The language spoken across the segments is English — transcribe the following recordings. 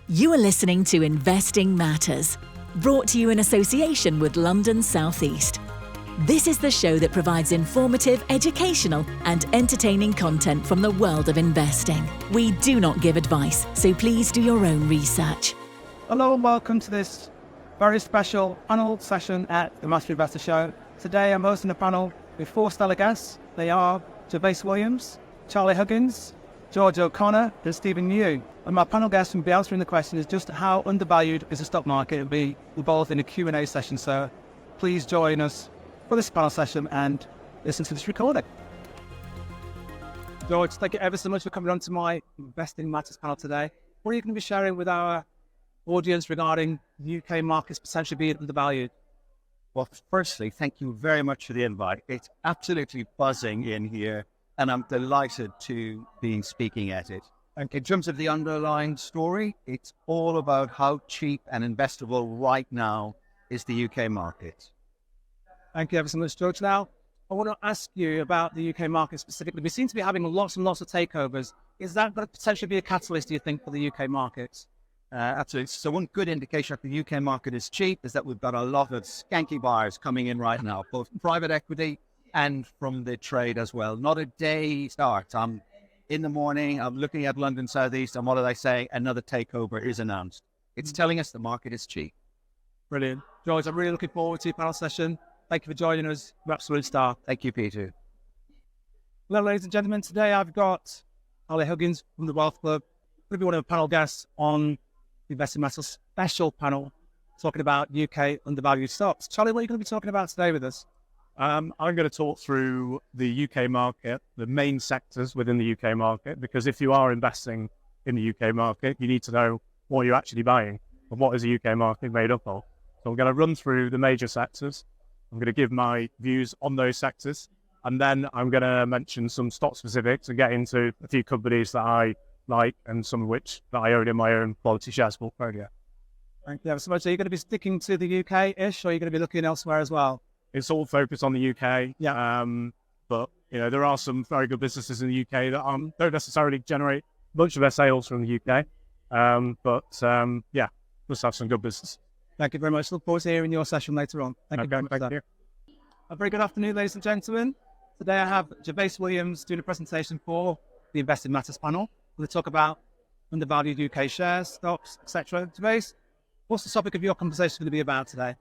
You are listening to Investing Matters, brought to you in association with London South East. This is the show that provides informative, educational and entertaining content from the world of investing. We do not give advice, so please do your own research. Hello and welcome to this very special panel session at the Master Investor Show. Today I'm hosting a panel with four stellar guests. They are Gervais Williams, Charlie Huggins, George O'Connor and Stephen Yu. And my panel guests will be answering the question is just how undervalued is the stock market and be involved in a Q&A session. So please join us for this panel session and listen to this recording. George, thank you ever so much for coming on to my Investing Matters panel today. What are you going to be sharing with our audience regarding the UK markets potentially being undervalued? Well, firstly, thank you very much for the invite. It's absolutely buzzing in here, and I'm delighted to be speaking at it. And in terms of the underlying story, it's all about how cheap and investable right now is the UK market. Thank you ever so much, George. Now, I want to ask you about the UK market specifically. We seem to be having lots and lots of takeovers. Is that going to potentially be a catalyst, do you think, for the UK markets? Absolutely. So one good indication that the UK market is cheap is that we've got a lot of skanky buyers coming in right now, both private equity and from the trade as well. Not a day starts. I'm in the morning, I'm looking at London South East, and what do they say? Another takeover is announced. It's telling us the market is cheap. Brilliant. George, I'm really looking forward to your panel session. Thank you for joining us. You're an absolute star. Thank you, Peter. Well, ladies and gentlemen, today I've got Charlie Huggins from the Wealth Club. Going to be one of the panel guests on the Investing Matters special panel talking about UK undervalued stocks. Charlie, what are you going to be talking about today with us? I'm going to talk through the UK market, the main sectors within the UK market, because if you are investing in the UK market, you need to know what you're actually buying and what is the UK market made up of. So I'm going to run through the major sectors. I'm going to give my views on those sectors, and then I'm going to mention some stock specifics and get into a few companies that I like and some of which that I own in my own quality shares portfolio. Thank you ever so much. Are you going to be sticking to the UK-ish, or are you going to be looking elsewhere as well? It's all focused on the UK. Yeah. But, you know, there are some very good businesses in the UK that don't necessarily generate much of their sales from the UK. Yeah, let's have some good business. Thank you very much. Look forward to hearing your session later on. Thank you very much. Thank you. A very good afternoon, ladies and gentlemen. Today I have Gervais Williams doing a presentation for the Investing Matters panel. We're going to talk about undervalued UK shares, stocks, etc. Gervais, what's the topic of your conversation going to be about today?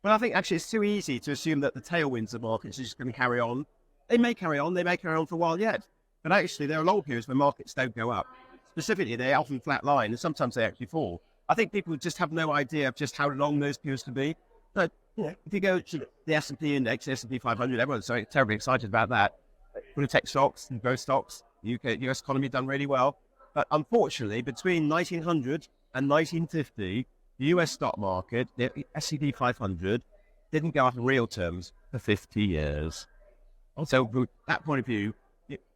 Well, I think actually it's too easy to assume that the tailwinds of markets are just going to carry on. They may carry on for a while yet. But actually, there are long periods when markets don't go up. Specifically, they often flatline, and sometimes they actually fall. I think people just have no idea of just how long those periods can be. But if you go to the S&P index, the S&P 500, everyone's so terribly excited about that. Blue tech stocks and growth stocks, the US economy done really well. But unfortunately, between 1900 and 1950, the US stock market, the S&P 500, didn't go up in real terms for 50 years. So from that point of view,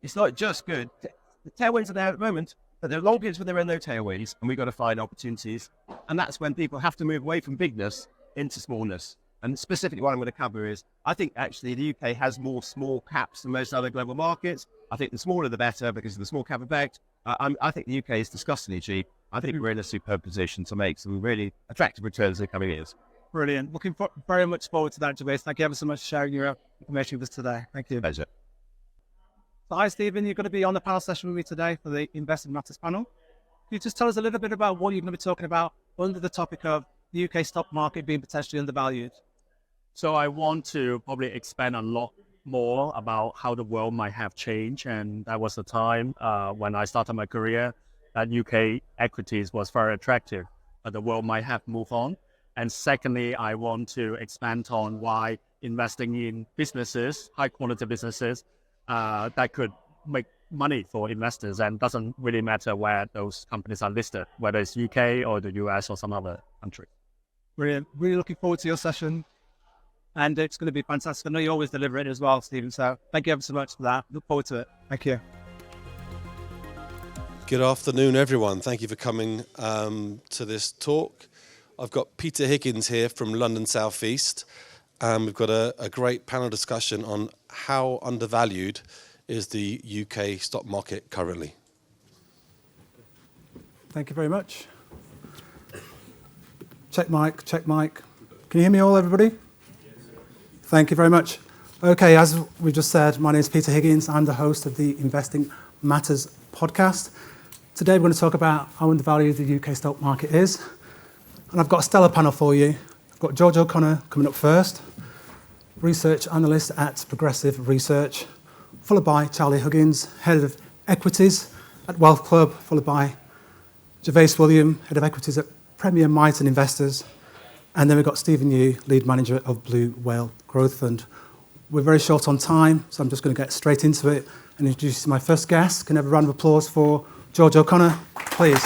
it's not just good. The tailwinds are there at the moment, but there are long periods when there are no tailwinds, and we've got to find opportunities. And that's when people have to move away from bigness into smallness. And specifically what I'm going to cover is, I think actually the UK has more small caps than most other global markets. I think the smaller the better because of the small cap effect. I think the UK is disgustingly cheap. I think we're in a superb position to make some really attractive returns in the coming years. Brilliant. Looking very much forward to that, Gervais. Thank you ever so much for sharing your information with us today. Thank you. Pleasure. So hi, Stephen. You're going to be on the panel session with me today for the Investing Matters panel. Can you just tell us a little bit about what you're going to be talking about under the topic of the UK stock market being potentially undervalued? So I want to probably expand a lot more about how the world might have changed. And that was the time when I started my career that UK equities was very attractive, but the world might have moved on. And secondly, I want to expand on why investing in businesses, high quality businesses, that could make money for investors, and doesn't really matter where those companies are listed, whether it's UK or the US or some other country. Brilliant. Really looking forward to your session. And it's going to be fantastic. I know you always deliver it as well, Stephen. So thank you ever so much for that. Look forward to it. Thank you. Good afternoon, everyone. Thank you for coming to this talk. I've got Peter Higgins here from London South East. We've got a great panel discussion on how undervalued is the UK stock market currently. Thank you very much. Check mic, check mic. Can you hear me all, everybody? Thank you very much. Okay, as we just said, my name is Peter Higgins. I'm the host of the Investing Matters podcast. Today we're going to talk about how undervalued the UK stock market is. And I've got a stellar panel for you. I've got George O'Connor coming up first, Research Analyst at Progressive Research, followed by Charlie Huggins, Head of Equities at Wealth Club, followed by Gervais William, Head of Equities at Premier Miton Investors, and then we've got Stephen Yu, Lead Manager of Blue Whale Growth Fund. We're very short on time, so I'm just going to get straight into it and introduce my first guest. Can I have a round of applause for George O'Connor, please?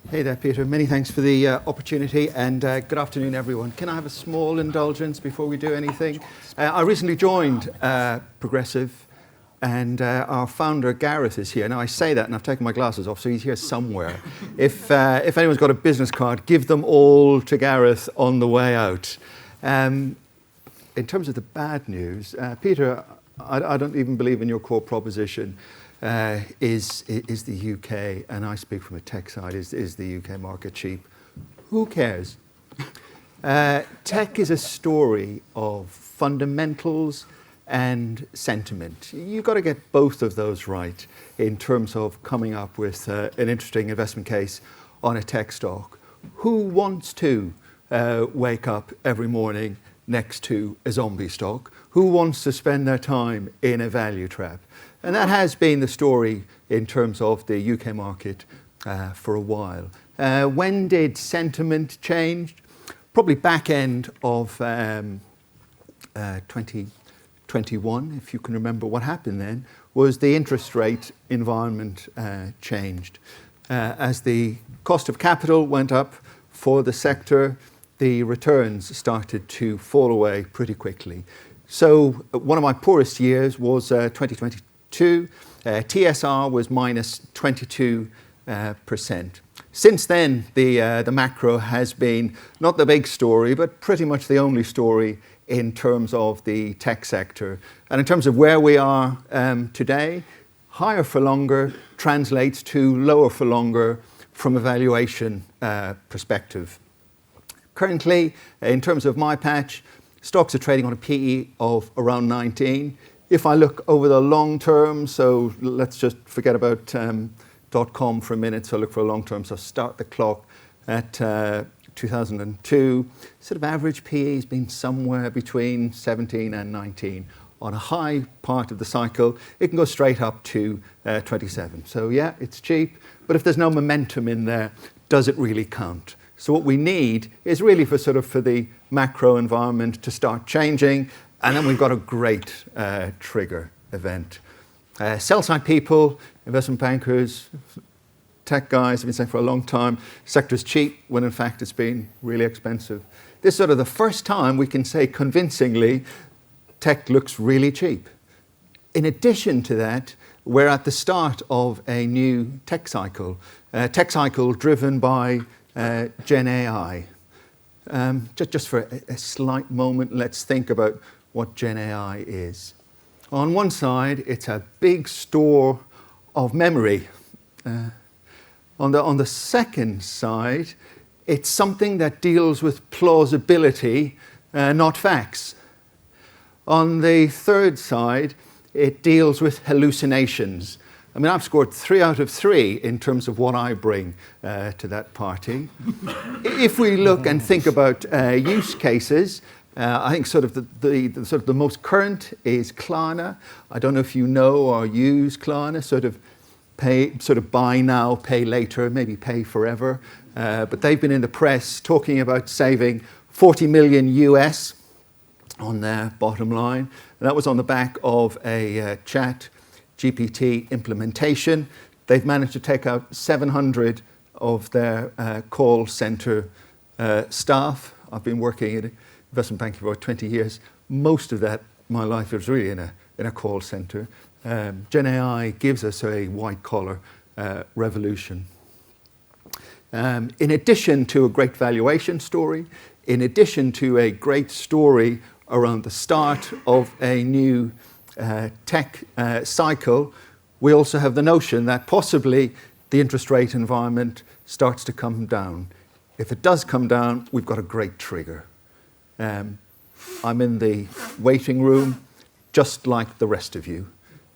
Hey there, Peter. Many thanks for the opportunity, and good afternoon, everyone. Can I have a small indulgence before we do anything? I recently joined Progressive, and our founder, Gareth, is here. Now, I say that, and I've taken my glasses off, so he's here somewhere. If anyone's got a business card, give them all to Gareth on the way out. In terms of the bad news, Peter, I don't even believe in your core proposition. Is the UK, and I speak from a tech side, is the UK market cheap? Who cares? Tech is a story of fundamentals and sentiment. You've got to get both of those right in terms of coming up with an interesting investment case on a tech stock. Who wants to wake up every morning next to a zombie stock? Who wants to spend their time in a value trap? And that has been the story in terms of the UK market for a while. When did sentiment change? Probably back end of 2021, if you can remember what happened then, was the interest rate environment changed. As the cost of capital went up for the sector, the returns started to fall away pretty quickly. So one of my poorest years was 2022. TSR was minus 22%. Since then, the macro has been not the big story, but pretty much the only story in terms of the tech sector. And in terms of where we are today, higher for longer translates to lower for longer from a valuation perspective. Currently, in terms of my patch, stocks are trading on a PE of around 19. If I look over the long term, so let's just forget about .com for a minute, so look for a long term, so start the clock at 2002, sort of average PE has been somewhere between 17 and 19. On a high part of the cycle, it can go straight up to 27. So yeah, it's cheap, but if there's no momentum in there, does it really count? So what we need is really for the macro environment to start changing, and then we've got a great trigger event. Sell-side people, investment bankers, tech guys have been saying for a long time, sector's cheap, when in fact it's been really expensive. This is sort of the first time we can say convincingly, tech looks really cheap. In addition to that, we're at the start of a new tech cycle driven by Gen AI. Just for a slight moment, let's think about what Gen AI is. On one side, it's a big store of memory. On the second side, it's something that deals with plausibility, not facts. On the third side, it deals with hallucinations. I mean, I've scored 3 out of 3 in terms of what I bring to that party. If we look and think about use cases, I think the most current is Klarna. I don't know if you know or use Klarna, buy now, pay later, maybe pay forever. But they've been in the press talking about saving 40 million US on their bottom line. And that was on the back of a chat GPT implementation. They've managed to take out 700 of their call center staff. I've been working in investment banking for about 20 years. Most of that, my life, was really in a call center. Gen AI gives us a white-collar revolution. In addition to a great valuation story, in addition to a great story around the start of a new tech cycle, we also have the notion that possibly the interest rate environment starts to come down. If it does come down, we've got a great trigger. I'm in the waiting room, just like the rest of you.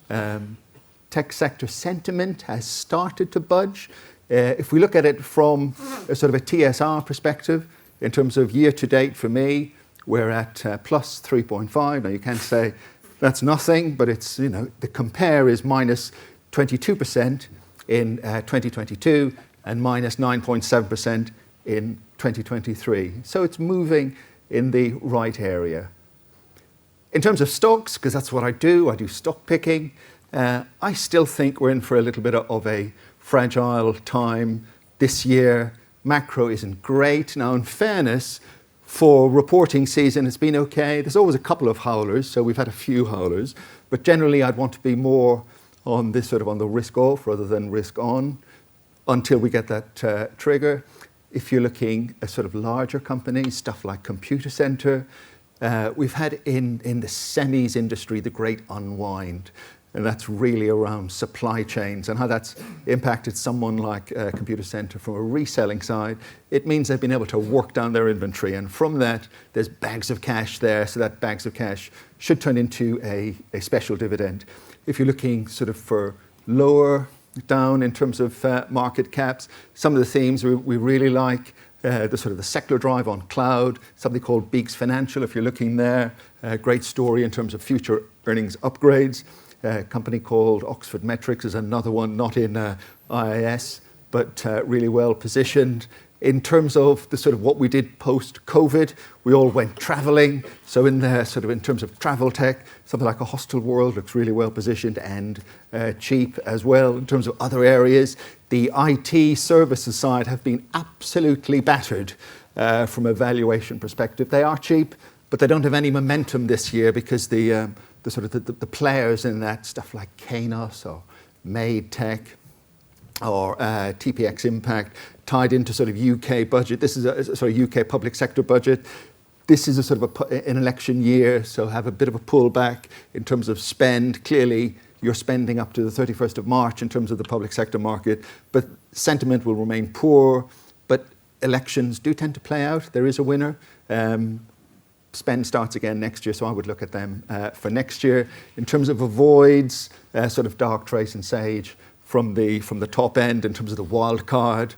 Tech sector sentiment has started to budge. If we look at it from a sort of a TSR perspective, in terms of year to date for me, we're at plus 3.5. Now you can't say that's nothing, but it's, you know, the compare is minus 22% in 2022 and minus 9.7% in 2023. So it's moving in the right area. In terms of stocks, because that's what I do stock picking, I still think we're in for a little bit of a fragile time this year. Macro isn't great. Now, in fairness, for reporting season, it's been okay. There's always a couple of howlers, so we've had a few howlers. But generally, I'd want to be more on this sort of on the risk off rather than risk on until we get that trigger. If you're looking at sort of larger companies, stuff like Computer Center, we've had in the semis industry the great unwind. And that's really around supply chains and how that's impacted someone like Computer Center from a reselling side. It means they've been able to work down their inventory. And from that, there's bags of cash there. So that bags of cash should turn into a special dividend. If you're looking sort of for lower down in terms of market caps, some of the themes we really like, the sort of the secular drive on cloud, something called Beeks Financial, if you're looking there, great story in terms of future earnings upgrades. A company called Oxford Metrics is another one, not in IIS, but really well positioned. In terms of the sort of what we did post-COVID, we all went traveling. So in there, sort of in terms of travel tech, something like a Hostel World looks really well positioned and cheap as well. In terms of other areas, the IT services side have been absolutely battered from a valuation perspective. They are cheap, but they don't have any momentum this year because the players in that, stuff like Kainos or Made Tech or TPX Impact, tied into sort of UK budget. This is a sort of UK public sector budget. This is a sort of an election year, so have a bit of a pullback in terms of spend. Clearly, you're spending up to the 31st of March in terms of the public sector market, but sentiment will remain poor. But elections do tend to play out. There is a winner. Spend starts again next year, so I would look at them for next year. In terms of avoids, sort of Darktrace and Sage from the top end in terms of the wild card.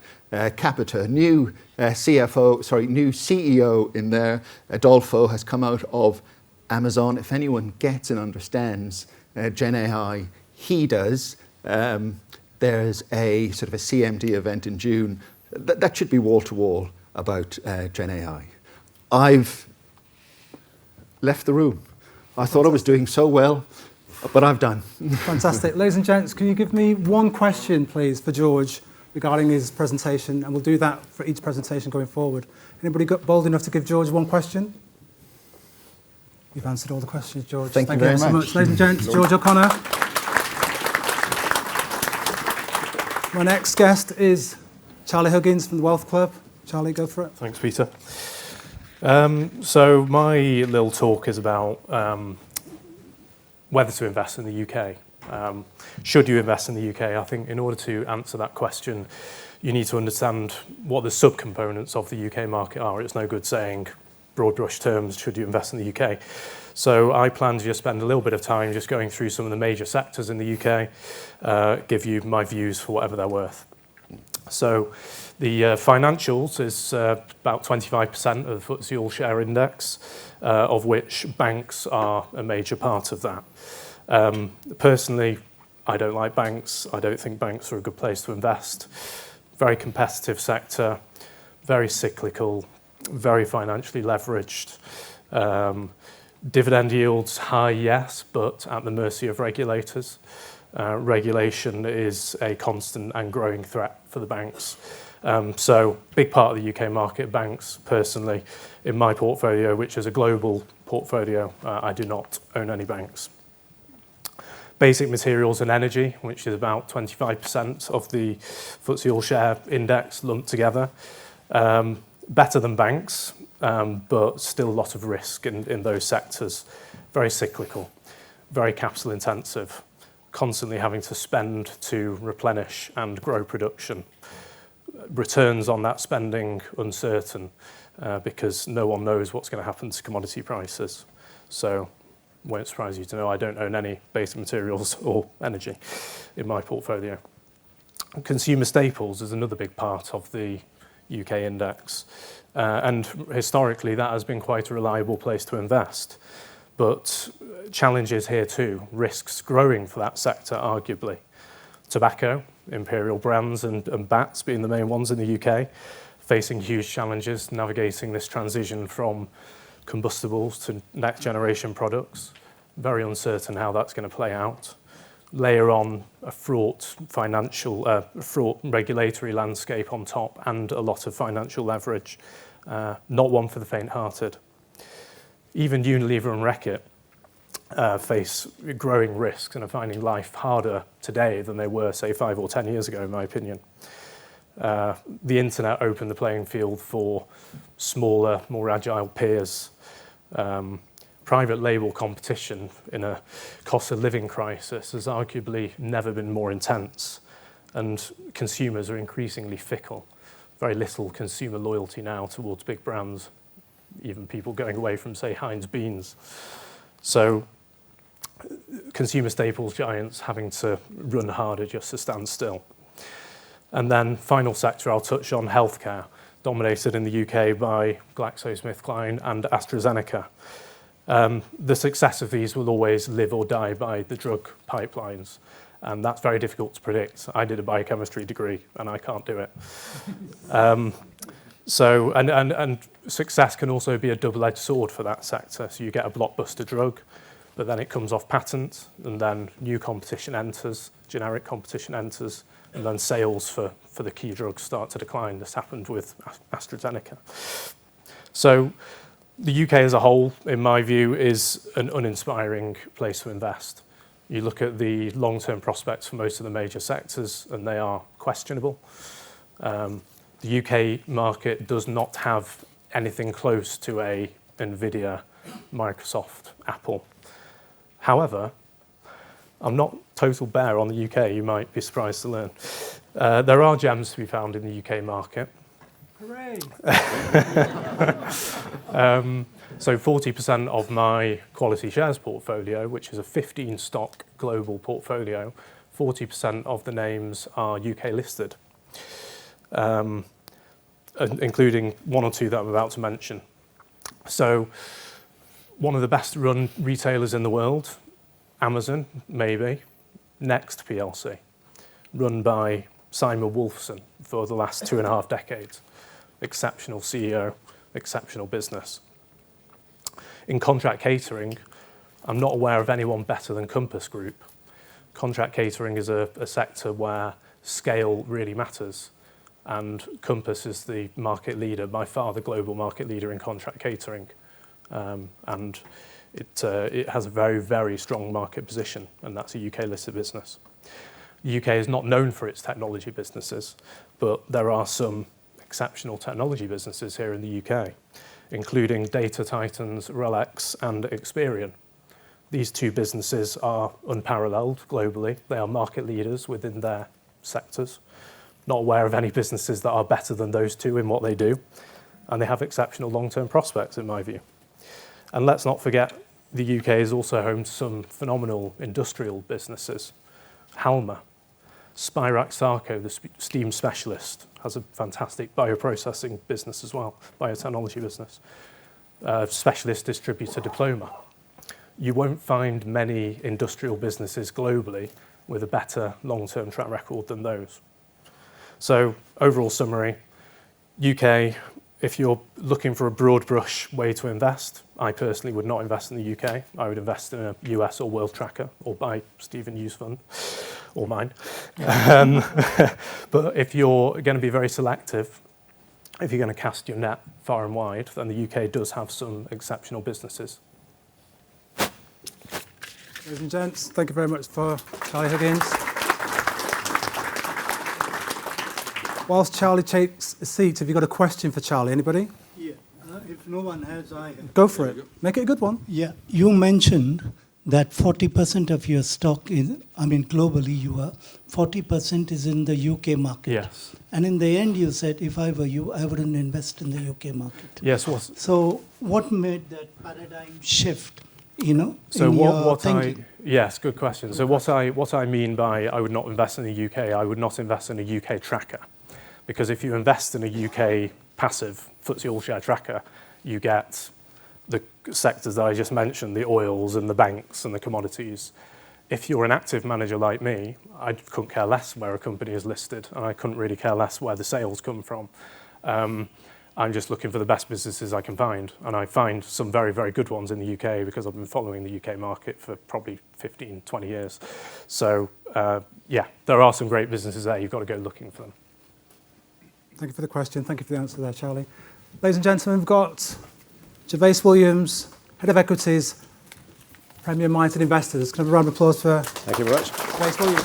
Capita, new CEO in there. Adolfo has come out of Amazon. If anyone gets and understands Gen AI, he does. There's a sort of a CMD event in June. That should be wall to wall about Gen AI. I've left the room. I thought I was doing so well, but I've done. Fantastic. Ladies and gents, can you give me one question, please, for George regarding his presentation? And we'll do that for each presentation going forward. Anybody got bold enough to give George one question? You've answered all the questions, George. Thank you very so much. Ladies and gents, George O'Connor. My next guest is Charlie Huggins from the Wealth Club. Charlie, go for it. Thanks, Peter. So my little talk is about whether to invest in the UK. Should you invest in the UK? I think in order to answer that question, you need to understand what the subcomponents of the UK market are. It's no good saying broad brush terms, should you invest in the UK? So I plan to just spend a little bit of time just going through some of the major sectors in the UK, give you my views for whatever they're worth. So the financials is about 25% of the FTSE All-Share Index, of which banks are a major part of that. Personally, I don't like banks. I don't think banks are a good place to invest. Very competitive sector, very cyclical, very financially leveraged. Dividend yields high, yes, but at the mercy of regulators. Regulation is a constant and growing threat for the banks. So big part of the UK market, banks, personally, in my portfolio, which is a global portfolio, I do not own any banks. Basic materials and energy, which is about 25% of the FTSE All-Share Index lumped together. Better than banks, but still a lot of risk in those sectors. Very cyclical, very capital intensive, constantly having to spend to replenish and grow production. Returns on that spending uncertain because no one knows what's going to happen to commodity prices. So won't surprise you to know I don't own any basic materials or energy in my portfolio. Consumer staples is another big part of the UK index. And historically, that has been quite a reliable place to invest. But challenges here too, risks growing for that sector, arguably. Tobacco, Imperial Brands and BATs being the main ones in the UK, facing huge challenges navigating this transition from combustibles to next generation products. Very uncertain how that's going to play out. Layer on a fraught regulatory landscape on top and a lot of financial leverage. Not one for the faint-hearted. Even Unilever and Reckitt face growing risks and are finding life harder today than they were, say, 5 or 10 years ago, in my opinion. The internet opened the playing field for smaller, more agile peers. Private label competition in a cost of living crisis has arguably never been more intense, and consumers are increasingly fickle. Very little consumer loyalty now towards big brands, even people going away from, say, Heinz beans. So consumer staples giants having to run harder just to stand still. And then final sector I'll touch on, healthcare, dominated in the UK by GlaxoSmithKline and AstraZeneca. The success of these will always live or die by the drug pipelines, and that's very difficult to predict. I did a biochemistry degree, and I can't do it. So success can also be a double-edged sword for that sector. So you get a blockbuster drug, but then it comes off patent, and then new competition enters, generic competition enters, and then sales for the key drugs start to decline. This happened with AstraZeneca. So the UK as a whole, in my view, is an uninspiring place to invest. You look at the long-term prospects for most of the major sectors, and they are questionable. The UK market does not have anything close to a Nvidia, Microsoft, Apple. However, I'm not total bear on the UK, you might be surprised to learn. There are gems to be found in the UK market. Hooray! So 40% of my quality shares portfolio, which is a 15-stock global portfolio, 40% of the names are UK listed, including one or two that I'm about to mention. So one of the best run retailers in the world, Amazon, maybe, Next PLC, run by Simon Wolfson for the last 2.5 decades. Exceptional CEO, exceptional business. In contract catering, I'm not aware of anyone better than Compass Group. Contract catering is a sector where scale really matters, and Compass is the market leader, by far the global market leader in contract catering. And it has a very, very strong market position, and that's a UK-listed business. The UK is not known for its technology businesses, but there are some exceptional technology businesses here in the UK, including Data Titans, Relex, and Experian. These two businesses are unparalleled globally. They are market leaders within their sectors. Not aware of any businesses that are better than those two in what they do, and they have exceptional long-term prospects, in my view. And let's not forget, the UK is also home to some phenomenal industrial businesses. Halma, Spirax Sarco, the steam specialist, has a fantastic bioprocessing business as well, biotechnology business. Specialist distributor Diploma. You won't find many industrial businesses globally with a better long-term track record than those. So, overall summary, UK, if you're looking for a broad brush way to invest, I personally would not invest in the UK. I would invest in a US or World Tracker, or buy Stephen Hughes fund, or mine. But if you're going to be very selective, if you're going to cast your net far and wide, then the UK does have some exceptional businesses. Ladies and gents, thank you very much for Charlie Huggins. Whilst Charlie takes a seat, have you got a question for Charlie? Anybody? Yeah, if no one has, I have. Go for it. Make it a good one. Yeah, you mentioned that 40% of your stock is, I mean, globally you are, 40% is in the UK market. Yes. And in the end you said, if I were you, I wouldn't invest in the UK market. Yes. So what made that paradigm shift, So in your what thinking? yes, good question. So what I mean by I would not invest in the UK, I would not invest in a UK tracker. Because if you invest in a UK passive FTSE All-Share tracker, you get the sectors that I just mentioned, the oils and the banks and the commodities. If you're an active manager like me, I couldn't care less where a company is listed, and I couldn't really care less where the sales come from. I'm just looking for the best businesses I can find, and I find some very, very good ones in the UK because I've been following the UK market for probably 15, 20 years. So, there are some great businesses there. You've got to go looking for them. Thank you for the question. Thank you for the answer there, Charlie. Ladies and gentlemen, we've got Gervase Williams, Head of Equities, Premier-Minded Investors. Can I have a round of applause for Thank you very much. Gervase Williams,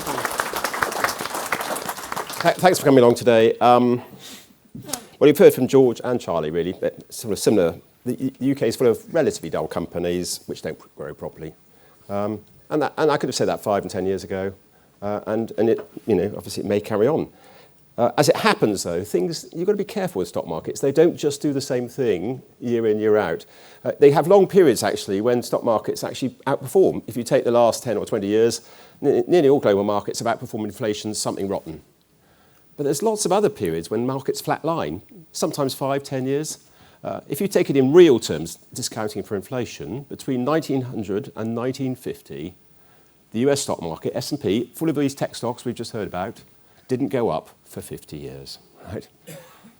please? Thanks for coming along today. Well, you've heard from George and Charlie, really, but sort of similar. The UK is full of relatively dull companies which don't grow properly. And I could have said that 5 and 10 years ago, and it, obviously it may carry on. As it happens, though, you've got to be careful with stock markets. They don't just do the same thing year in, year out. They have long periods, actually, when stock markets actually outperform. If you take the last 10 or 20 years, nearly all global markets have outperformed inflation, something rotten. But there's lots of other periods when markets flatline, sometimes 5, 10 years. If you take it in real terms, discounting for inflation, between 1900 and 1950, the US stock market, S&P, full of these tech stocks we've just heard about, didn't go up for 50 years, right?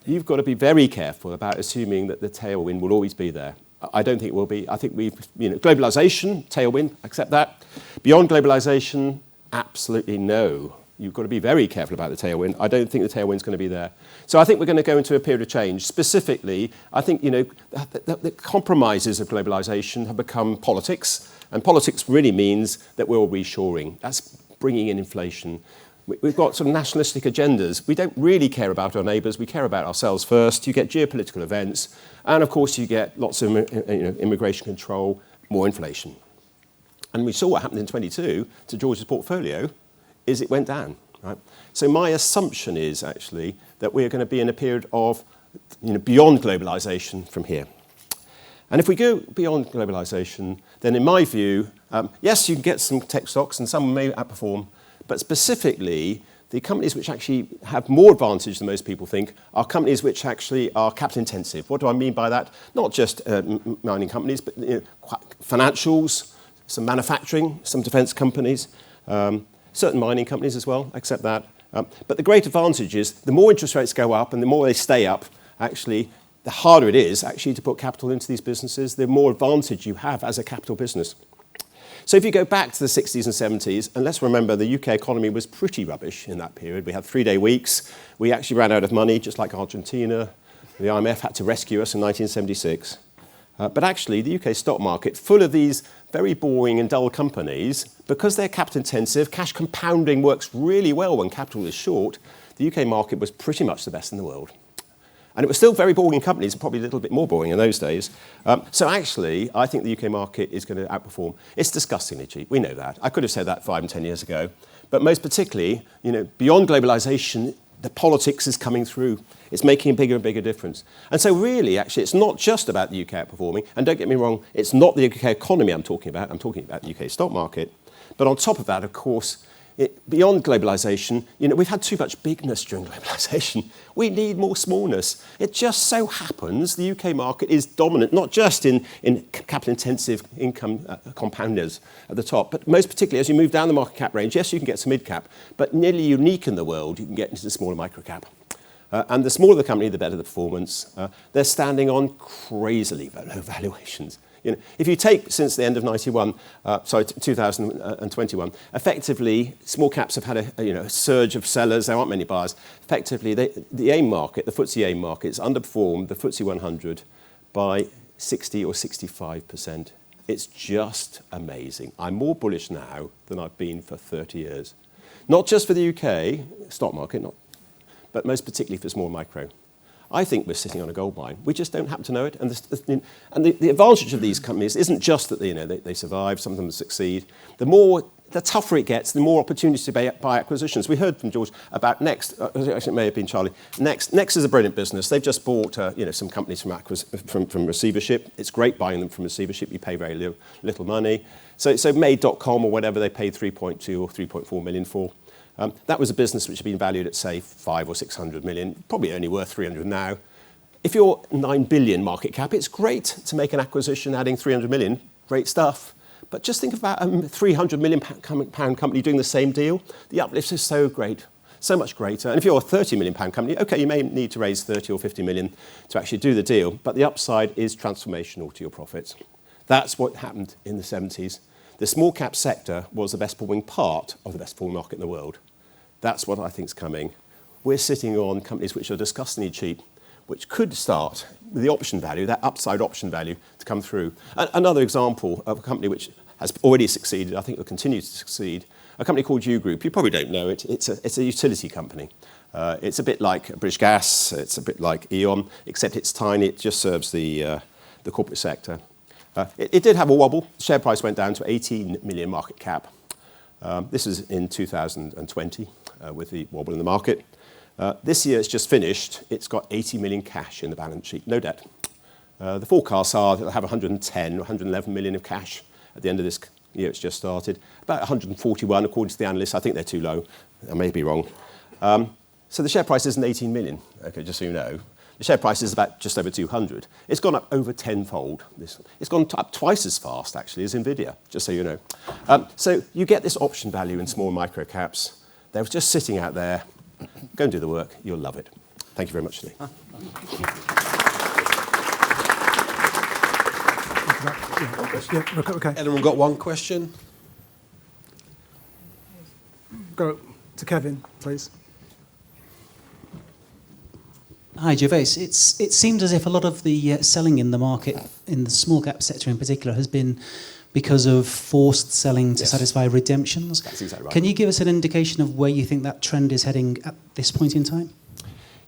You've got to be very careful about assuming that the tailwind will always be there. I don't think it will be. I think globalization, tailwind, accept that. Beyond globalization, absolutely no. You've got to be very careful about the tailwind. I don't think the tailwind's going to be there. So I think we're going to go into a period of change. Specifically, I think, the compromises of globalization have become politics, and politics really means that we're all reshoring. That's bringing in inflation. We've got sort of nationalistic agendas. We don't really care about our neighbours. We care about ourselves first. You get geopolitical events. And, of course, you get lots of immigration control, more inflation. And we saw what happened in 22 to George's portfolio is it went down. Right? So my assumption is, actually, that we're going to be in a period of beyond globalisation from here. And if we go beyond globalisation, then in my view, yes, you can get some tech stocks and some may outperform, but specifically, the companies which actually have more advantage than most people think are companies which actually are capital intensive. What do I mean by that? Not just mining companies, but financials, some manufacturing, some defence companies, certain mining companies as well, accept that. But the great advantage is the more interest rates go up and the more they stay up, actually, the harder it is actually to put capital into these businesses, the more advantage you have as a capital business. So if you go back to the 60s and 70s, and let's remember the UK economy was pretty rubbish in that period. We had 3-day weeks. We actually ran out of money, just like Argentina. The IMF had to rescue us in 1976. But actually, the UK stock market, full of these very boring and dull companies, because they're capital intensive, cash compounding works really well when capital is short, the UK market was pretty much the best in the world. And it was still very boring companies, probably a little bit more boring in those days. So actually, I think the UK market is going to outperform. It's disgustingly cheap. We know that. I could have said that 5 and 10 years ago. But most particularly, beyond globalization, the politics is coming through. It's making a bigger and bigger difference. And so really, actually, it's not just about the UK outperforming. And don't get me wrong, it's not the UK economy I'm talking about. I'm talking about the UK stock market. But on top of that, of course, beyond globalization, we've had too much bigness during globalization. We need more smallness. It just so happens the UK market is dominant, not just in capital-intensive income compounders at the top, but most particularly as you move down the market cap range, yes, you can get some mid-cap, but nearly unique in the world, you can get into the smaller micro-cap. And the smaller the company, the better the performance. They're standing on crazily low valuations. If you take since the end of 2021, effectively, small caps have had a surge of sellers. There aren't many buyers. Effectively, the AIM market, the FTSE AIM market, has underperformed the FTSE 100 by 60 or 65%. It's just amazing. I'm more bullish now than I've been for 30 years. Not just for the UK stock market, but most particularly for small micro. I think we're sitting on a gold mine. We just don't happen to know it. And the advantage of these companies isn't just that they survive, some of them succeed. The tougher it gets, the more opportunities to buy acquisitions. We heard from George about Next. Actually, it may have been Charlie. Next is a brilliant business. They've just bought some companies from receivership. It's great buying them from receivership. You pay very little money. So Made.com or whatever they paid 3.2 or 3.4 million for. That was a business which had been valued at, say, 500 or 600 million, probably only worth 300 now. If you're 9 billion market cap, it's great to make an acquisition adding 300 million. Great stuff. But just think about a 300 million pound company doing the same deal. The uplift is so great, so much greater. And if you're a 30 million pound company, okay, you may need to raise 30 or 50 million to actually do the deal, but the upside is transformational to your profits. That's what happened in the 70s. The small cap sector was the best performing part of the best performing market in the world. That's what I think is coming. We're sitting on companies which are disgustingly cheap, which could start with the option value, that upside option value, to come through. Another example of a company which has already succeeded, I think will continue to succeed, a company called U Group. You probably don't know it. It's a utility company. It's a bit like British Gas, it's a bit like E.ON, except it's tiny. It just serves the corporate sector. It did have a wobble. The share price went down to 18 million market cap. This is in 2020 with the wobble in the market. This year it's just finished. It's got 80 million cash in the balance sheet, no debt. The forecasts are that they'll have 110 or 111 million of cash at the end of this year. It's just started. About 141 according to the analysts. I think they're too low. I may be wrong. So the share price isn't 18 million, okay, just so you know. The share price is about just over 200. It's gone up over tenfold. It's gone up twice as fast, actually, as Nvidia, just so you know. So you get this option value in small micro caps. They're just sitting out there. Go and do the work. You'll love it. Thank you very much, Lee. Okay. Anyone got one question? Go to Kevin, please. Hi, Gervais. It seemed as if a lot of the selling in the market, in the small cap sector in particular, has been because of forced selling to satisfy redemptions. That's exactly right. Can you give us an indication of where you think that trend is heading at this point in time?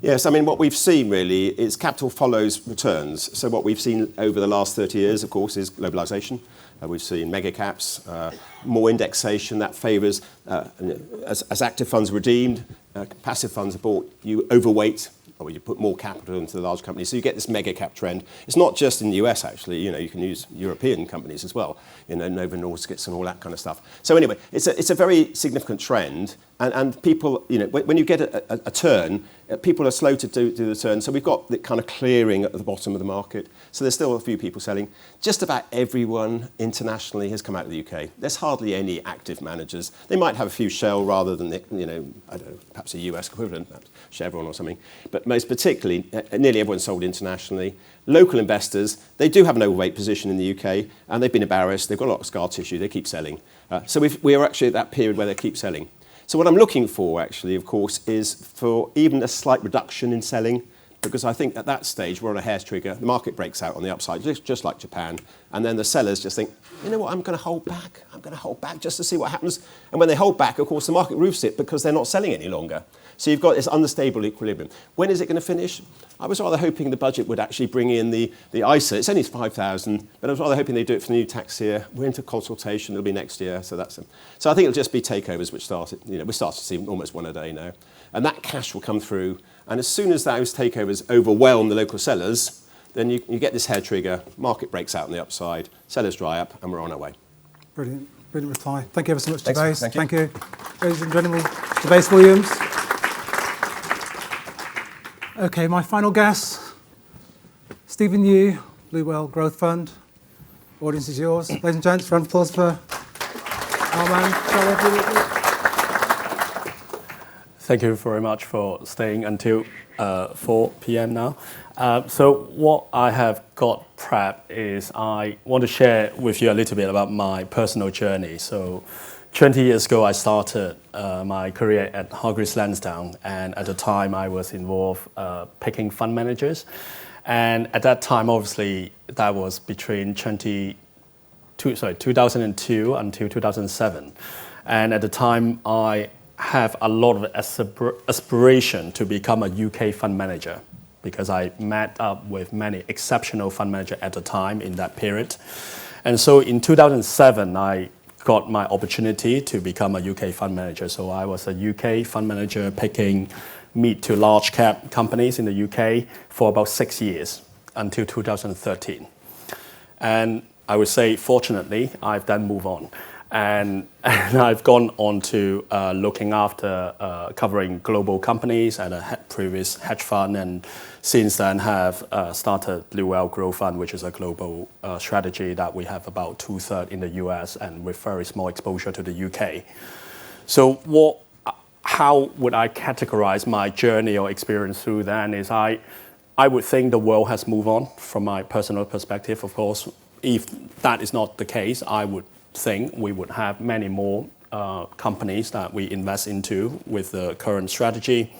Yes, I mean, what we've seen really is capital follows returns. So what we've seen over the last 30 years, of course, is globalization. We've seen mega caps, more indexation that favours, as active funds redeemed, passive funds are bought, you overweight, or you put more capital into the large companies. So you get this mega cap trend. It's not just in the US, actually. You can use European companies as well, Novo Nordisk and all that kind of stuff. So anyway, it's a very significant trend. And people, when you get a turn, people are slow to do the turn. So we've got the kind of clearing at the bottom of the market. So there's still a few people selling. Just about everyone internationally has come out of the UK. There's hardly any active managers. They might have a few Shell rather than, I don't know, perhaps a US equivalent, perhaps Chevron or something. But most particularly, nearly everyone's sold internationally. Local investors, they do have an overweight position in the UK, and they've been embarrassed. They've got a lot of scar tissue. They keep selling. So we are actually at that period where they keep selling. So what I'm looking for, actually, of course, is for even a slight reduction in selling, because I think at that stage we're on a hair's trigger. The market breaks out on the upside, just like Japan. And then the sellers just think, you know what, I'm going to hold back. I'm going to hold back just to see what happens. And when they hold back, of course, the market roofs it because they're not selling any longer. So you've got this unstable equilibrium. When is it going to finish? I was rather hoping the budget would actually bring in the ISA. It's only 5,000, but I was rather hoping they'd do it for the new tax year. We're into consultation. It'll be next year. So I think it'll just be takeovers which started. We're starting to see almost one a day now. And that cash will come through. And as soon as those takeovers overwhelm the local sellers, then you get this hair trigger, market breaks out on the upside, sellers dry up, and we're on our way. Brilliant reply. Thank you ever so much, Thanks, Gervais. thank you. Ladies and gentlemen, Gervais Williams. Okay, my final guest, Stephen Yu, Bluewell Growth Fund. Audience is yours. Ladies and gents, round of applause for our man, Charlie. Thank you very much for staying until 4 p.m. now. So what I have got prepped is I want to share with you a little bit about my personal journey. So 20 years ago, I started my career at Huggins Lansdowne, and at the time I was involved picking fund managers. And at that time, obviously, that was between 2002 until 2007. And at the time, I have a lot of aspiration to become a UK fund manager because I met up with many exceptional fund managers at the time in that period. And so in 2007, I got my opportunity to become a UK fund manager. So I was a UK fund manager picking mid to large cap companies in the UK for about 6 years until 2013. And I would say, fortunately, I've then moved on. And I've gone on to looking after covering global companies at a previous hedge fund, and since then have started Blue Whale Growth Fund, which is a global strategy that we have about 2/3 in the US and with very small exposure to the UK. So how would I categorize my journey or experience through then is I would think the world has moved on from my personal perspective, of course. If that is not the case, I would think we would have many more companies that we invest into with the current strategy.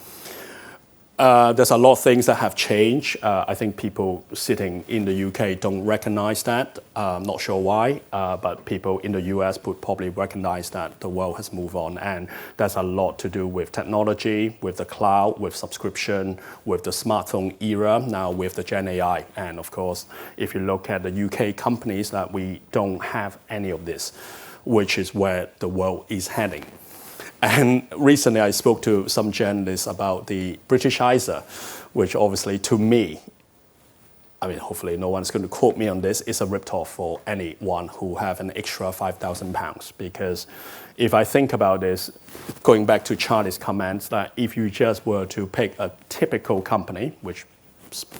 There's a lot of things that have changed. I think people sitting in the UK don't recognize that. Not sure why, but people in the US would probably recognize that the world has moved on. And there's a lot to do with technology, with the cloud, with subscription, with the smartphone era, now with the Gen AI. And of course, if you look at the UK companies, that we don't have any of this, which is where the world is heading. And recently I spoke to some journalists about the British ISA, which obviously to me, I mean, hopefully no one's going to quote me on this, is a rip-off for anyone who have an extra £5,000. Because if I think about this, going back to Charlie's comments, that if you just were to pick a typical company, which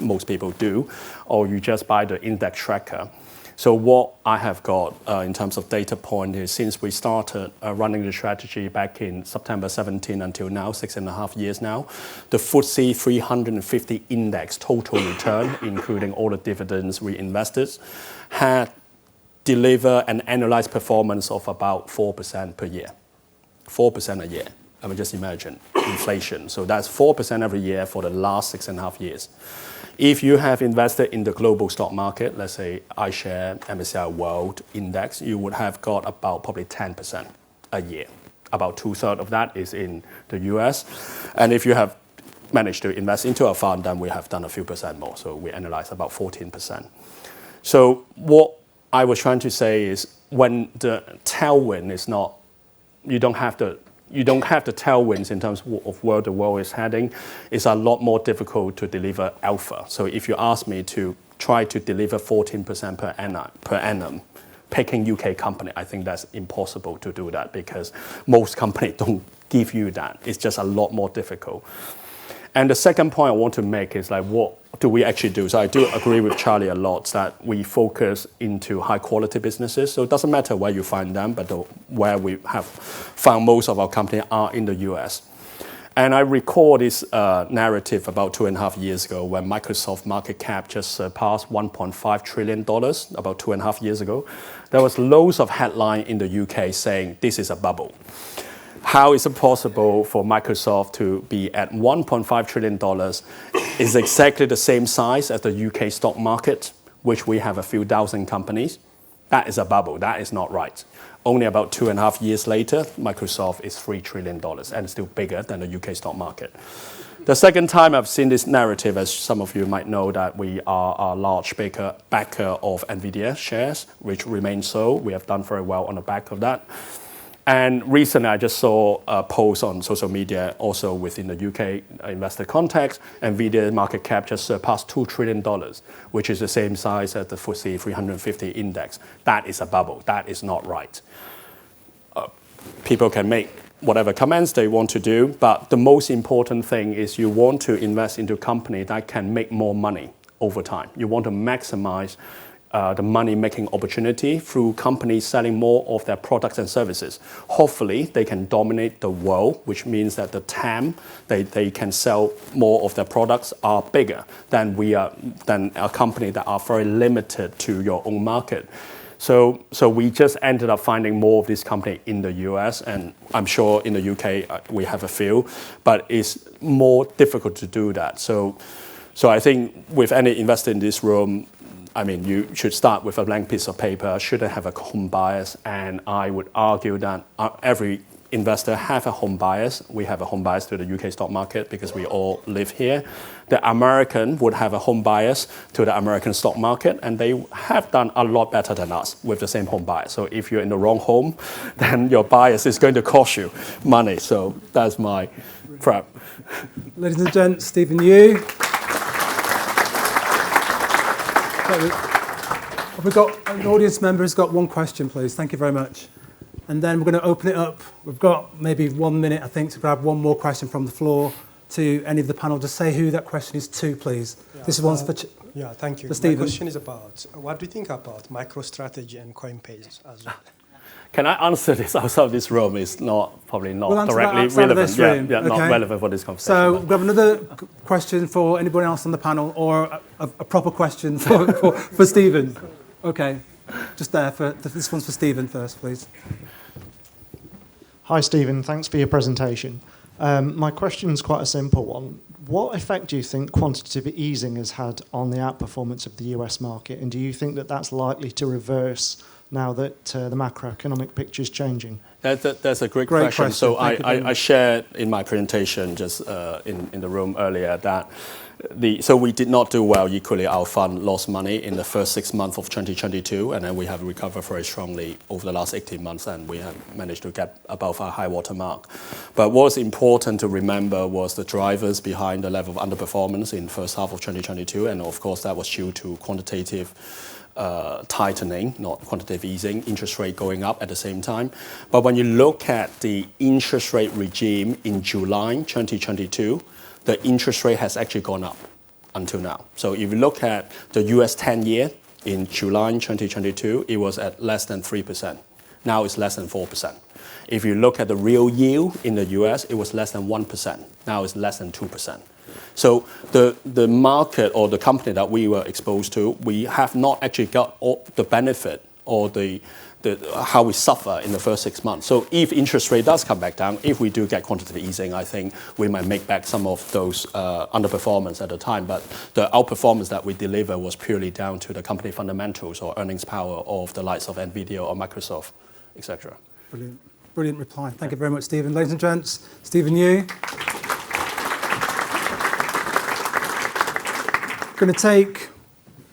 most people do, or you just buy the index tracker. So what I have got in terms of data point is since we started running the strategy back in September 17 until now, 6.5 years now, the FTSE 350 index total return, including all the dividends we invested, had delivered an annualized performance of about 4% per year. 4% a year. I mean, just imagine inflation. So that's 4% every year for the last 6.5 years. If you have invested in the global stock market, let's say iShare, MSCI World Index, you would have got about probably 10% a year. About 2/3 of that is in the US. And if you have managed to invest into a fund, then we have done a few percent more. So we analyze about 14%. So what I was trying to say is when the tailwind is not, you don't have the tailwinds in terms of where the world is heading. It's a lot more difficult to deliver alpha. So if you ask me to try to deliver 14% per annum, picking UK company, I think that's impossible to do that because most companies don't give you that. It's just a lot more difficult. And the second point I want to make is like, what do we actually do? So I do agree with Charlie a lot that we focus into high quality businesses. So it doesn't matter where you find them, but where we have found most of our companies are in the US. And I recall this narrative about 2.5 years ago when Microsoft market cap just surpassed $1.5 trillion, about 2.5 years ago. There was loads of headline in the UK saying this is a bubble. How is it possible for Microsoft to be at $1.5 trillion is exactly the same size as the UK stock market, which we have a few thousand companies? That is a bubble. That is not right. Only about 2.5 years later, Microsoft is $3 trillion and still bigger than the UK stock market. The second time I've seen this narrative, as some of you might know, that we are a large backer of NVIDIA shares, which remains so. We have done very well on the back of that. And recently, I just saw a post on social media, also within the UK investor context, NVIDIA market cap just surpassed $2 trillion, which is the same size as the FTSE 350 index. That is a bubble. That is not right. People can make whatever comments they want to do, but the most important thing is you want to invest into a company that can make more money over time. You want to maximize the money-making opportunity through companies selling more of their products and services. Hopefully, they can dominate the world, which means that the TAM, they can sell more of their products are bigger than a company that are very limited to your own market. So we just ended up finding more of this company in the US, and I'm sure in the UK we have a few, but it's more difficult to do that. So I think with any investor in this room, I mean, you should start with a blank piece of paper, shouldn't have a home bias, and I would argue that every investor have a home bias. We have a home bias to the UK stock market because we all live here. The American would have a home bias to the American stock market, and they have done a lot better than us with the same home bias. So if you're in the wrong home, then your bias is going to cost you money. So that's my prep. Ladies and gents, Stephen Yu. Have we got an audience member who's got one question, please? Thank you very much. And then we're going to open it up. We've got maybe 1 minute, I think, to grab one more question from the floor to any of the panel. Just say who that question is to, please. Yeah, this is one for thank you. For Stephen. My question is about, what do you think about MicroStrategy and Coinbase as well? Can I answer this outside of this room? It's probably not We'll directly relevant. Yeah, okay. Not relevant for this conversation. So we have another question for anybody else on the panel, or a proper question for Stephen. Okay, just there. This one's for Stephen first, please. Hi, Stephen. Thanks for your presentation. My question is quite a simple one. What effect do you think quantitative easing has had on the outperformance of the US market? And do you think that that's likely to reverse now that the macroeconomic picture is changing? That's a great question. So I shared in my presentation just in the room earlier that so we did not do well equally. Our fund lost money in the first 6 months of 2022, and then we have recovered very strongly over the last 18 months, and we have managed to get above our high water mark. But what's important to remember was the drivers behind the level of underperformance in the first half of 2022, and of course that was due to quantitative tightening, not quantitative easing, interest rate going up at the same time. But when you look at the interest rate regime in July 2022, the interest rate has actually gone up until now. So if you look at the US 10-year in July 2022, it was at less than 3%. Now it's less than 4%. If you look at the real yield in the US, it was less than 1%. Now it's less than 2%. So the market or the company that we were exposed to, we have not actually got all the benefit or how we suffer in the first 6 months. So if interest rate does come back down, if we do get quantitative easing, I think we might make back some of those underperformance at the time. But the outperformance that we deliver was purely down to the company fundamentals or earnings power of the likes of NVIDIA or Microsoft, etc. Brilliant. Brilliant reply. Thank you very much, Stephen. Ladies and gents, Stephen Yu. Going to take,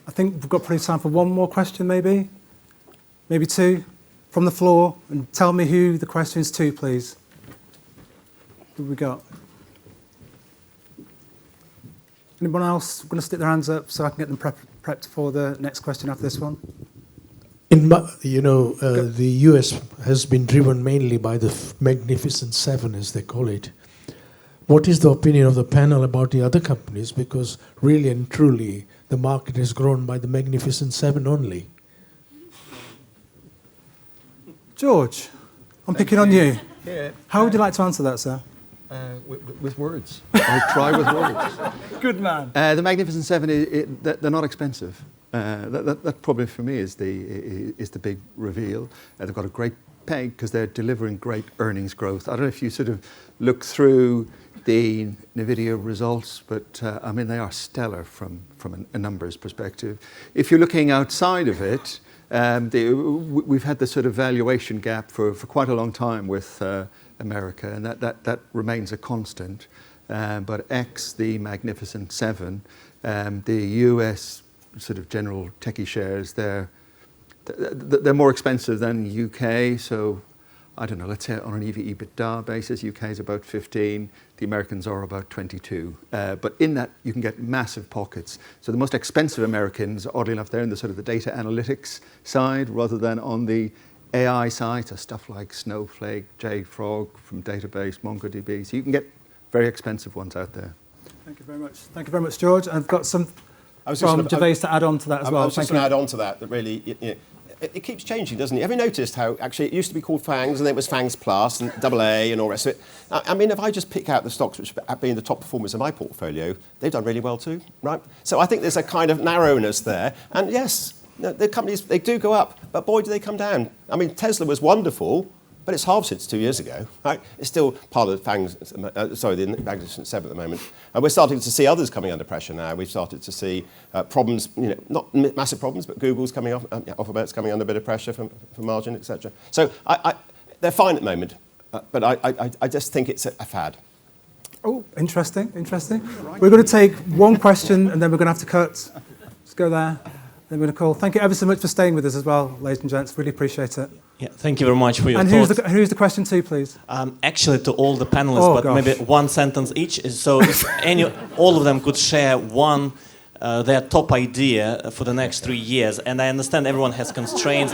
I think we've got plenty of time for one more question, maybe two, from the floor, and tell me who the question is to, please. Who have we got? Anyone else going to stick their hands up so I can get them prepped for the next question after this one? The US has been driven mainly by the Magnificent Seven, as they call it. What is the opinion of the panel about the other companies? Because really and truly, the market has grown by the Magnificent Seven only. George, I'm picking on you. Yeah. How would you like to answer that, sir? With words. I'll try with words. Good man. The Magnificent Seven, they're not expensive. That probably for me is the big reveal. They've got a great peg because they're delivering great earnings growth. I don't know if you sort of look through the NVIDIA results, but they are stellar from a numbers perspective. If you're looking outside of it, we've had this sort of valuation gap for quite a long time with America, and that remains a constant. But the Magnificent Seven, the US sort of general techie shares, they're more expensive than UK, so I don't know, let's say on an EV/EBITDA basis, UK is about 15, the Americans are about 22. But in that, you can get massive pockets. So the most expensive Americans, oddly enough, they're in the sort of the data analytics side rather than on the AI side, so stuff like Snowflake, JFrog from database, MongoDB. So you can get very expensive ones out there. Thank you very much. Thank you very much, George. I've got some from Gervais to add on to that as well. I was just going to add on to that really, it keeps changing, doesn't it? Have you noticed how actually it used to be called FANGs and then it was FANGs Plus and AA and all the rest of it? I mean, if I just pick out the stocks which have been the top performers in my portfolio, they've done really well too, right? So I think there's a kind of narrowness there. And yes, the companies, they do go up, but boy, do they come down. I mean, Tesla was wonderful, but it's halved since 2 years ago, right? It's still part of the FANGs, the Magnificent Seven at the moment. And we're starting to see others coming under pressure now. We've started to see problems, not massive problems, but Google's coming off, Alphabet's coming under a bit of pressure for margin, etc. So they're fine at the moment. But I just think it's a fad. Oh, interesting. We're going to take one question and then we're going to have to cut. Let's go there. Then we're going to call. Thank you ever so much for staying with us as well, ladies and gents. Really appreciate it. Yeah, thank you very much for your and thoughts. Who's the question to, please? Actually, to all the panelists, but maybe one sentence each. So if all of them could share one, their top idea for the next 3 years. And I understand everyone has constraints.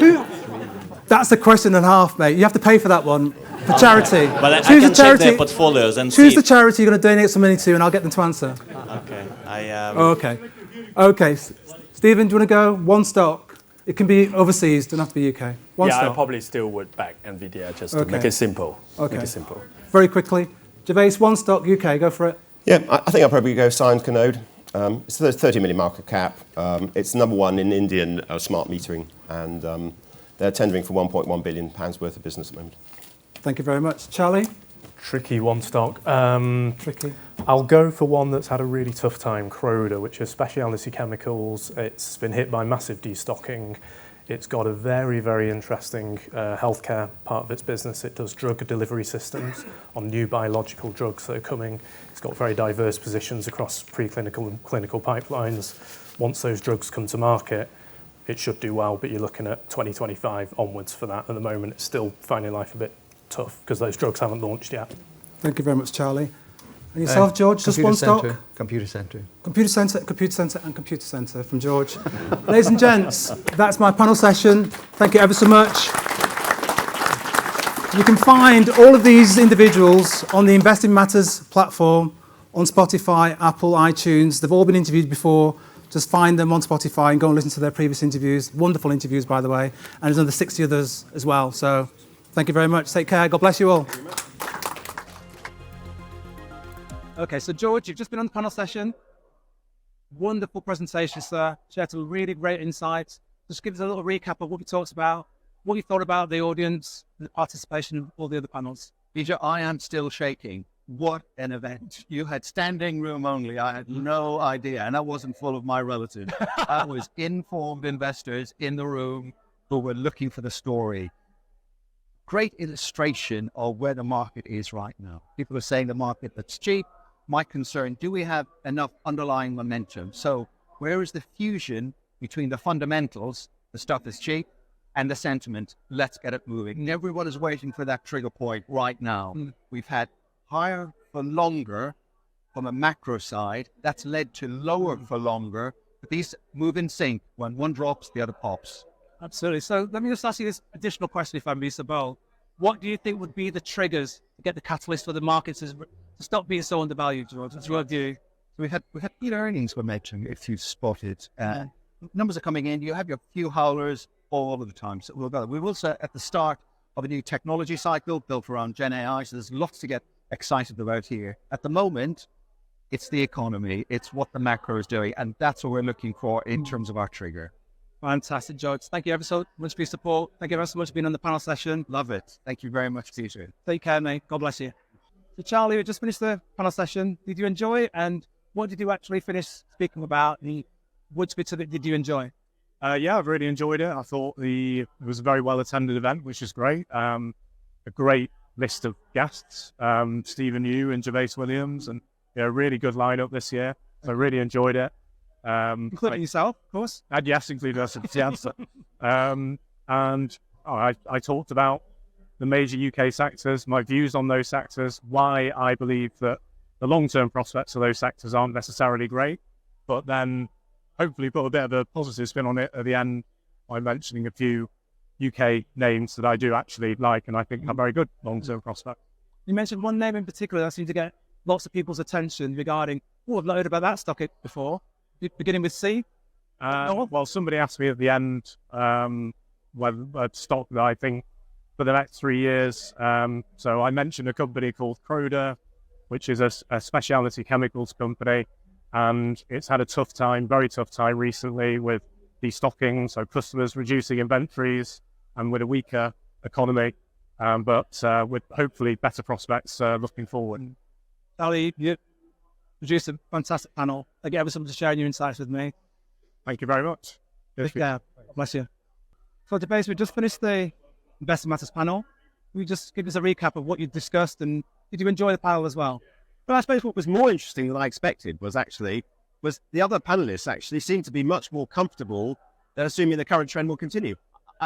That's a question and a half, mate. You have to pay for that one. For charity. But I can check their portfolios and choose the charity you're going to donate some money to, and I'll get them to answer. Okay. Okay. Stephen, do you want to go? One stock. It can be overseas, doesn't have to be UK. One stock. I probably still would back NVIDIA just to make it simple. Okay. Make it simple. Very quickly. Gervais, one stock, UK, go for it. Yeah, I think I'll probably go Science Canode. It's a 30 million market cap. It's number one in Indian smart metering, and they're tendering for £1.1 billion worth of business at the moment. Thank you very much. Charlie? Tricky one stock. Tricky. I'll go for one that's had a really tough time, Croda, which is specialty chemicals. It's been hit by massive destocking. It's got a very, very interesting healthcare part of its business. It does drug delivery systems on new biological drugs that are coming. It's got very diverse positions across preclinical and clinical pipelines. Once those drugs come to market, it should do well, but you're looking at 2025 onwards for that. At the moment, it's still finding life a bit tough because those drugs haven't launched yet. Thank you very much, Charlie. And yourself, George, just one stock? Computer Centre. Computer Centre from George. Ladies and gents, that's my panel session. Thank you ever so much. You can find all of these individuals on the Investing Matters platform, on Spotify, Apple, iTunes. They've all been interviewed before. Just find them on Spotify and go and listen to their previous interviews. Wonderful interviews, by the way. And there's another 60 others as well. So thank you very much. Take care. God bless you all. Okay, so George, you've just been on the panel session. Wonderful presentation, sir. Shared some really great insights. Just give us a little recap of what we talked about, what you thought about the audience, the participation of all the other panels. Peter, I am still shaking. What an event. You had standing room only. I had no idea. And I wasn't full of my relatives. I was informed investors in the room who were looking for the story. Great illustration of where the market is right now. People are saying the market that's cheap. My concern, do we have enough underlying momentum? So where is the fusion between the fundamentals, the stuff that's cheap, and the sentiment? Let's get it moving. Everyone is waiting for that trigger point right now. We've had higher for longer from a macro side. That's led to lower for longer. But these move in sync. When one drops, the other pops. Absolutely. So let me just ask you this additional question, if I may be so bold. What do you think would be the triggers to get the catalyst for the markets to stop being so undervalued, George? What's your view? We had good earnings were mentioned, if you've spotted. Numbers are coming in. You have your few howlers all of the time. So we will say at the start of a new technology cycle built around Gen AI. So there's lots to get excited about here. At the moment, it's the economy. It's what the macro is doing. And that's what we're looking for in terms of our trigger. Fantastic, George. Thank you ever so much for your support. Thank you ever so much for being on the panel session. Love it. Thank you very much, Peter. Take care, mate. God bless you. So, Charlie, we just finished the panel session. Did you enjoy it? And what did you actually finish speaking about? Which bits of it did you enjoy? Yeah, I've really enjoyed it. I thought it was a very well-attended event, which is great. A great list of guests, Stephen Yu and Gervais Williams, and a really good lineup this year. So I really enjoyed it. Including yourself, of course. And yes, including us, the answer. I talked about the major UK sectors, my views on those sectors, why I believe that the long-term prospects of those sectors aren't necessarily great, but then hopefully put a bit of a positive spin on it at the end by mentioning a few UK names that I do actually like and I think have very good long-term prospects. You mentioned one name in particular that seemed to get lots of people's attention regarding, I've not heard about that stock before. Beginning with C? Well, somebody asked me at the end whether a stock that I think for the next 3 years. So I mentioned a company called Croda, which is a specialty chemicals company, and it's had a tough time, very tough time recently with destocking, so customers reducing inventories and with a weaker economy, but with hopefully better prospects looking forward. Ali, you produced a fantastic panel. Thank you ever so much for sharing your insights with me. Thank you very much. Yeah, bless you. So, Gervais, we just finished the Investing Matters panel. Will you just give us a recap of what you discussed, and did you enjoy the panel as well? But I suppose what was more interesting than I expected was the other panelists actually seemed to be much more comfortable assuming the current trend will continue.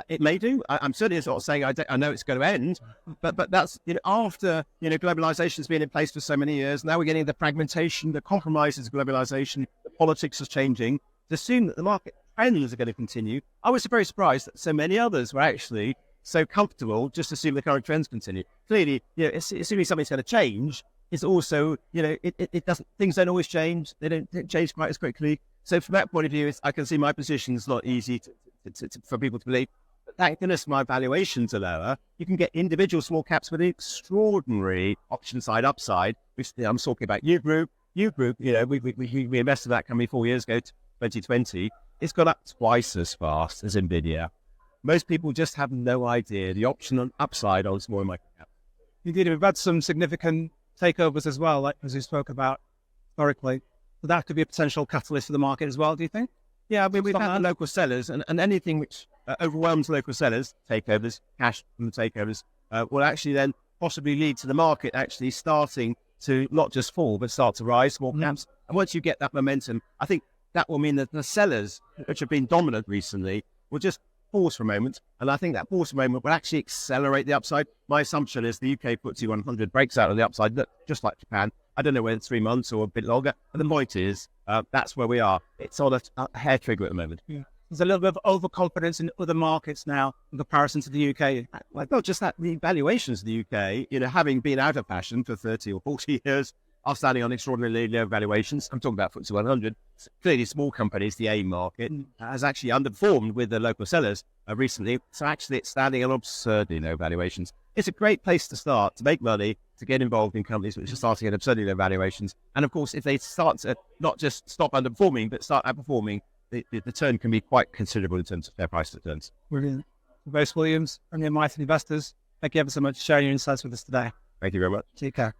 It may do. I'm certainly not saying I know it's going to end, but that's after globalization's been in place for so many years. Now we're getting the fragmentation, the compromises of globalization, the politics is changing. To assume that the market trends are going to continue, I was very surprised that so many others were actually so comfortable just assume the current trends continue. Clearly, assuming something's going to change is also it doesn't. Things don't always change. They don't change quite as quickly. So from that point of view, I can see my position is not easy for people to believe. But thank goodness my valuations are lower. You can get individual small caps with extraordinary option side upside. I'm talking about U Group. We invested in that company 4 years ago, 2020. It's gone up twice as fast as Nvidia. Most people just have no idea the option on upside on small micro cap. Indeed, we've had some significant takeovers as well, like as we spoke about historically. So that could be a potential catalyst for the market as well, do you think? Yeah, I mean, we've had the local sellers, and anything which overwhelms local sellers, takeovers, cash from the takeovers, will actually then possibly lead to the market actually starting to not just fall, but start to rise, small caps. And once you get that momentum, I think that will mean that the sellers, which have been dominant recently, will just pause for a moment. And I think that pause for a moment will actually accelerate the upside. My assumption is the UK FTSE 100 breaks out on the upside, just like Japan. I don't know whether it's 3 months or a bit longer. But the point is, that's where we are. It's on a hair trigger at the moment. Yeah. There's a little bit of overconfidence in other markets now in comparison to the UK. Like, not just that, the valuations of the UK, having been out of fashion for 30 or 40 years, are standing on extraordinarily low valuations. I'm talking about FTSE 100. Clearly, small companies, the AIM market, has actually underperformed with the local sellers recently. So actually, it's standing on absurdly low valuations. It's a great place to start, to make money, to get involved in companies which are starting at absurdly low valuations. And of course, if they start to not just stop underperforming, but start outperforming, the return can be quite considerable in terms of fair price returns. Brilliant. Bruce Williams from the Enlightened Investors, thank you ever so much for sharing your insights with us today. Thank you very much. Take care.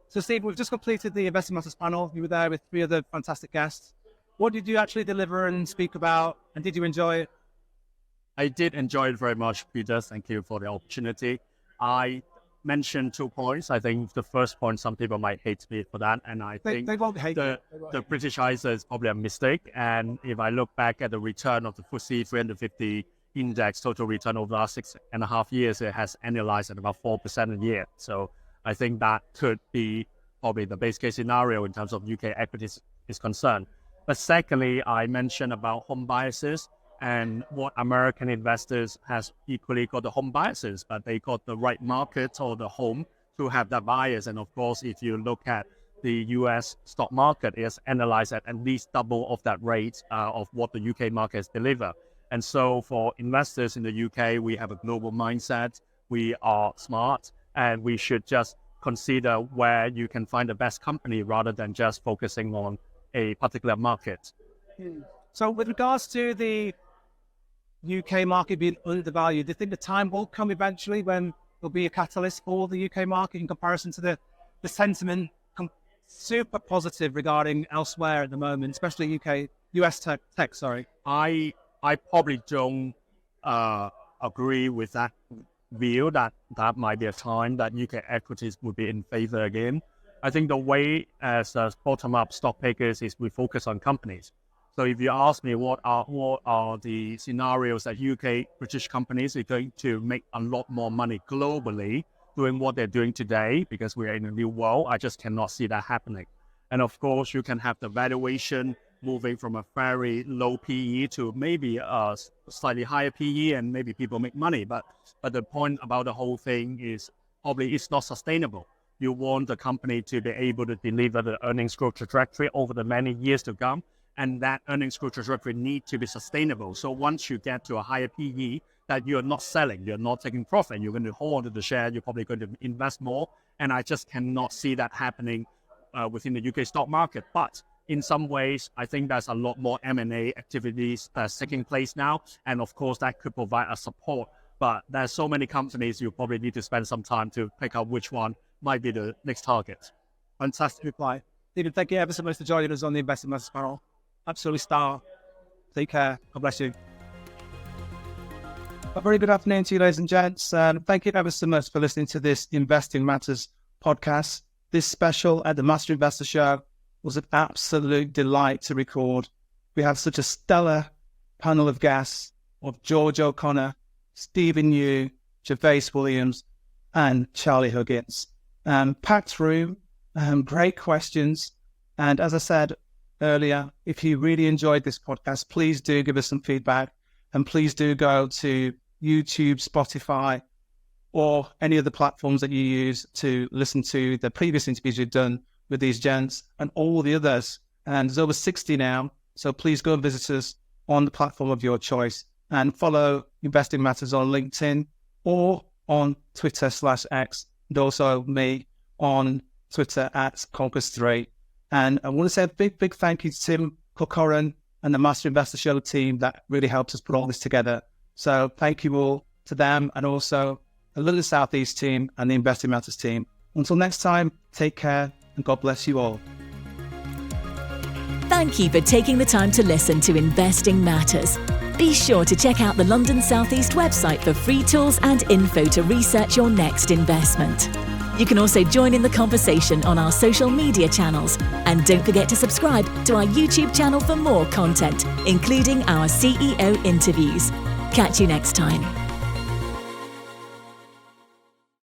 So, Steve, we've just completed the Investing Matters panel. You were there with 3 other fantastic guests. What did you actually deliver and speak about, and did you enjoy it? I did enjoy it very much, Peter. Thank you for the opportunity. I mentioned 2 points. I think the first point, some people might hate me for that, and I think they won't hate the British ISA is probably a mistake. And if I look back at the return of the FTSE 350 index, total return over the last 6.5 years, it has annualized at about 4% a year. So I think that could be probably the base case scenario in terms of UK equities is concerned. But secondly, I mentioned about home biases, and what American investors has equally got the home biases, but they got the right market or the home to have that bias. And of course, if you look at the US stock market, it's analyzed at least double of that rate of what the UK market has delivered. And so for investors in the UK, we have a global mindset, we are smart, and we should just consider where you can find the best company rather than just focusing on a particular market. So with regards to the UK market being undervalued, do you think the time will come eventually when there'll be a catalyst for the UK market in comparison to the sentiment super positive regarding elsewhere at the moment, especially US tech, sorry? I probably don't agree with that view that might be a time that UK equities would be in favor again. I think the way as bottom-up stock pickers is we focus on companies. So if you ask me what are the scenarios that UK British companies are going to make a lot more money globally doing what they're doing today, because we are in a new world, I just cannot see that happening. And of course, you can have the valuation moving from a very low PE to maybe a slightly higher PE, and maybe people make money. But the point about the whole thing is probably it's not sustainable. You want the company to be able to deliver the earnings growth trajectory over the many years to come, and that earnings growth trajectory need to be sustainable. So once you get to a higher PE, that you're not selling, you're not taking profit, you're going to hold onto the share, you're probably going to invest more. And I just cannot see that happening within the UK stock market. But in some ways, I think there's a lot more M&A activities that's taking place now. And of course, that could provide a support. But there's so many companies, you probably need to spend some time to pick out which one might be the next target. Fantastic reply. Stephen, thank you ever so much for joining us on the Investing Matters panel. Absolutely star. Take care. God bless you. A very good afternoon to you, ladies and gents. Thank you ever so much for listening to this Investing Matters podcast. This special at the Master Investor Show was an absolute delight to record. We have such a stellar panel of guests of George O'Connor, Stephen Yu, Gervais Williams, and Charlie Huggins. Packed room, great questions. And as I said earlier, if you really enjoyed this podcast, please do give us some feedback. And please do go to YouTube, Spotify, or any of the platforms that you use to listen to the previous interviews you've done with these gents and all the others. And there's over 60 now. So please go and visit us on the platform of your choice and follow Investing Matters on LinkedIn or on Twitter/X, and also me on Twitter @Conquest3. And I want to say a big thank you to Tim Corcoran and the Master Investor Show team that really helped us put all this together. So thank you all to them, and also the London Southeast team and the Investing Matters team. Until next time, take care and God bless you all. Thank you for taking the time to listen to Investing Matters. Be sure to check out the London Southeast website for free tools and info to research your next investment. You can also join in the conversation on our social media channels. And don't forget to subscribe to our YouTube channel for more content, including our CEO interviews. Catch you next time.